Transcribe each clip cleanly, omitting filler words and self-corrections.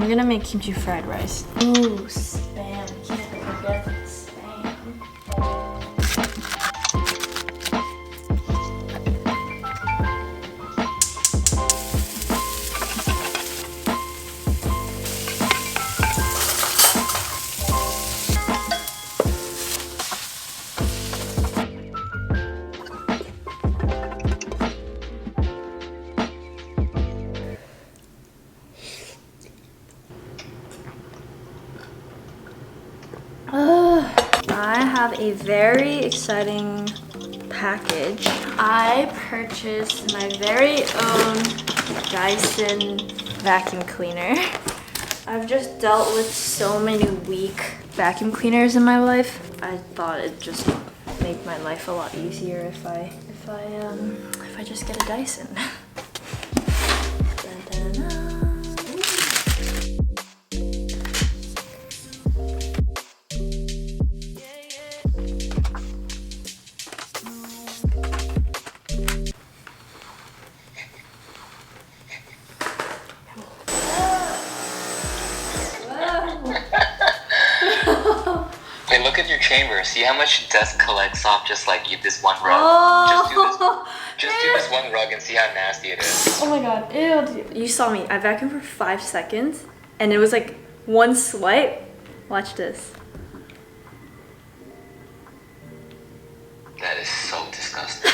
I'm gonna make kimchi fried rice. Ooh, spam. Can't forget spam. I have a very exciting package. I purchased my very own Dyson vacuum cleaner. I've just dealt with so many weak vacuum cleaners in my life. I thought it'd just make my life a lot easier if I just get a Dyson. Hey, look at your chamber. See how much dust collects off just like this one rug. Oh. Just do this one rug and see how nasty it is. Oh my god, ew. You saw me. I vacuumed for 5 seconds and it was like one swipe. Watch this. That is so disgusting.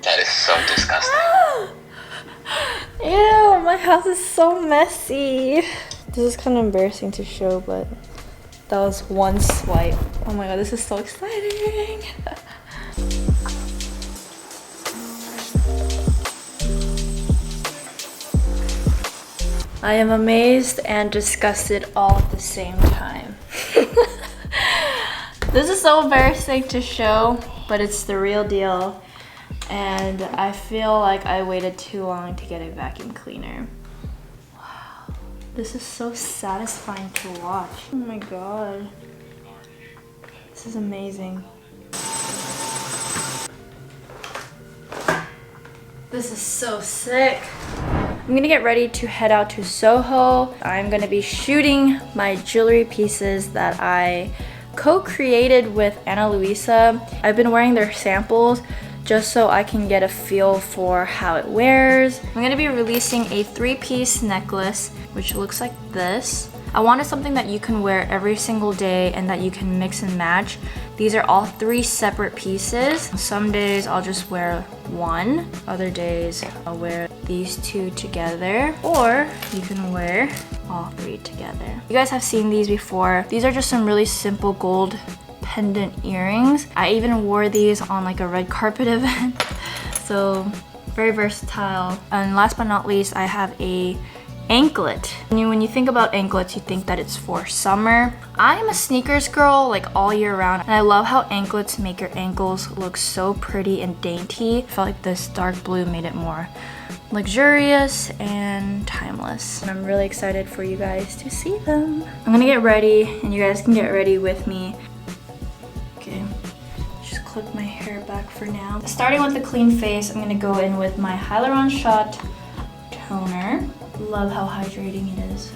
That is so disgusting. Ew, my house is so messy. This is kind of embarrassing to show, but that was one swipe. Oh my god, this is so exciting. I am amazed and disgusted all at the same time. This is so embarrassing to show, but it's the real deal. And I feel like I waited too long to get a vacuum cleaner. Wow, this is so satisfying to watch. Oh my god. This is amazing. This is so sick. I'm gonna get ready to head out to Soho. I'm gonna be shooting my jewelry pieces that I co-created with Ana Luisa. I've been wearing their samples just so I can get a feel for how it wears. I'm gonna be releasing a 3-piece necklace, which looks like this. I wanted something that you can wear every single day and that you can mix and match. These are all 3 separate pieces. Some days I'll just wear one. Other days I'll wear these 2 together, or you can wear all 3 together. You guys have seen these before. These are just some really simple gold pendant earrings. I even wore these on like a red carpet event. So very versatile. And last but not least, I have a anklet. When you think about anklets, you think that it's for summer. I'm a sneakers girl like all year round, and I love how anklets make your ankles look so pretty and dainty. I felt like this dark blue made it more luxurious and timeless. And I'm really excited for you guys to see them. I'm gonna get ready and you guys can get ready with me. Okay, just clip my hair back for now. Starting with the clean face, I'm gonna go in with my Hyaluron Shot toner. Love how hydrating it is.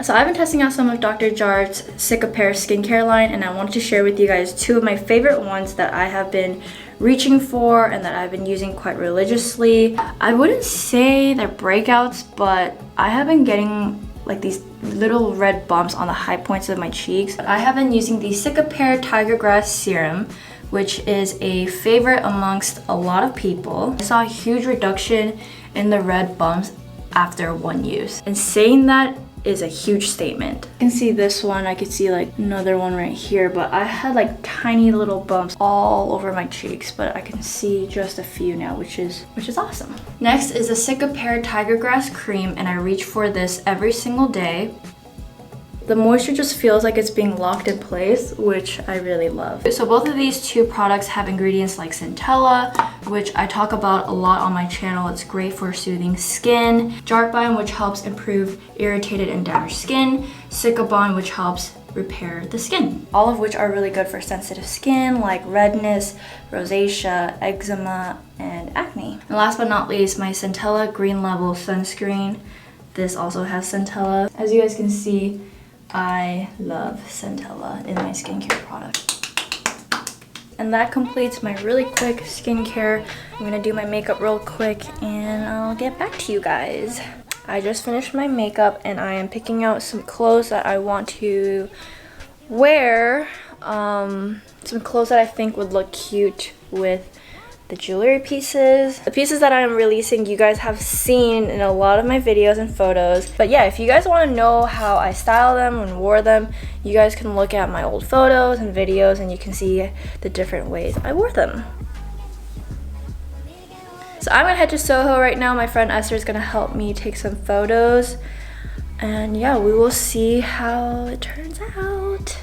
So I've been testing out some of Dr. Jart's Cicapair skincare line, and I wanted to share with you guys 2 of my favorite ones that I have been reaching for and that I've been using quite religiously. I wouldn't say they're breakouts, but I have been getting like these little red bumps on the high points of my cheeks. I have been using the Cicapair Tiger Grass Serum, which is a favorite amongst a lot of people. I saw a huge reduction in the red bumps after 1 use. And saying that is a huge statement. You can see this one, I could see like another one right here, but I had like tiny little bumps all over my cheeks, but I can see just a few now, which is awesome. Next is the Cicapair Tiger Grass Cream, and I reach for this every single day. The moisture just feels like it's being locked in place, which I really love. So both of these 2 products have ingredients like centella, which I talk about a lot on my channel. It's great for soothing skin. Jart, which helps improve irritated and damaged skin. Cicapair, which helps repair the skin. All of which are really good for sensitive skin like redness, rosacea, eczema, and acne. And last but not least, my Centella Green Level Sunscreen. This also has centella. As you guys can see, I love centella in my skincare product. And that completes my really quick skincare. I'm gonna do my makeup real quick and I'll get back to you guys. I just finished my makeup and I am picking out some clothes that I want to wear. Some clothes that I think would look cute with the jewelry pieces. The pieces that I'm releasing you guys have seen in a lot of my videos and photos. But yeah, if you guys want to know how I style them and wore them, you guys can look at my old photos and videos and you can see the different ways I wore them. So I'm gonna head to Soho right now. My friend Esther is gonna help me take some photos. And yeah, we will see how it turns out.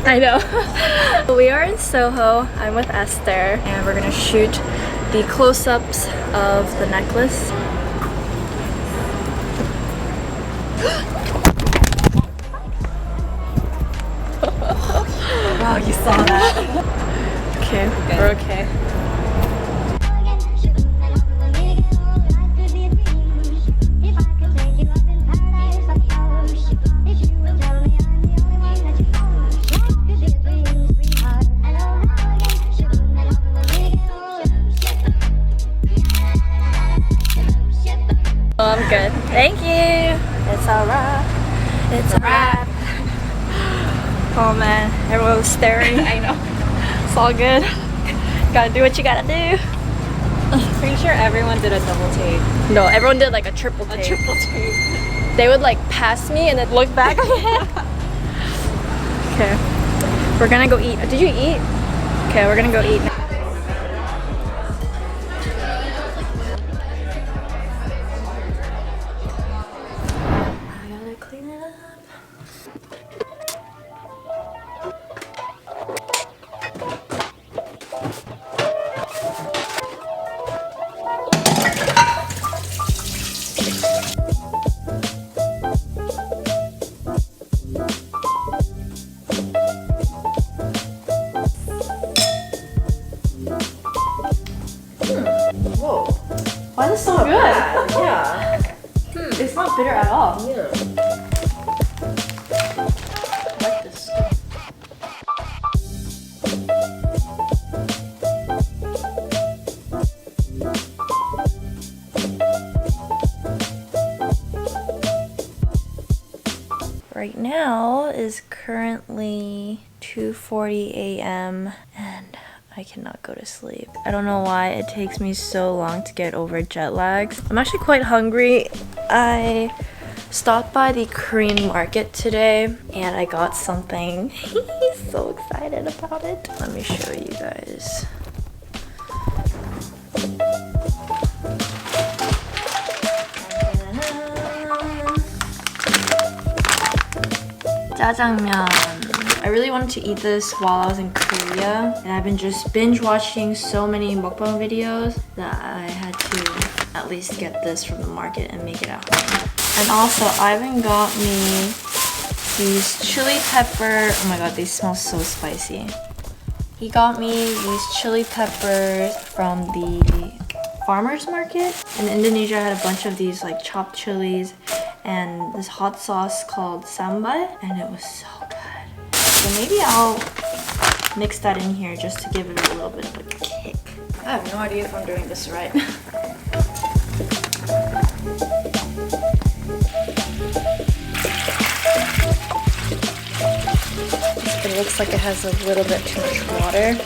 I know. We are in Soho. I'm with Esther and we're gonna shoot the close-ups of the necklace. Wow, you saw that. Okay, we're okay. I'm good. Thank you. It's a wrap. It's a wrap. Oh man, everyone's staring. I know. It's all good. Gotta do what you gotta do. Pretty sure everyone did a double take. No, everyone did like a triple take. A triple take. They would like pass me and then look back. Okay. We're gonna go eat. Did you eat? Okay, we're gonna go eat now. Whoa. Why is this so good? Yeah. It's not bitter at all. Yeah. I like this. Right now is currently 2:40 a.m. and I cannot go to sleep. I don't know why it takes me so long to get over jet lags. I'm actually quite hungry. I stopped by the Korean market today and I got something. So excited about it. Let me show you guys. Jjajangmyeon. I really wanted to eat this while I was in Korea and I've been just binge watching so many mukbang videos that I had to at least get this from the market and make it at home. And also Ivan got me these chili pepper, oh my god, they smell so spicy. He got me these chili peppers from the farmer's market. In Indonesia I had a bunch of these like chopped chilies and this hot sauce called sambal and it was so good. So maybe I'll mix that in here just to give it a little bit of a kick. I have no idea if I'm doing this right. It looks like it has a little bit too much water.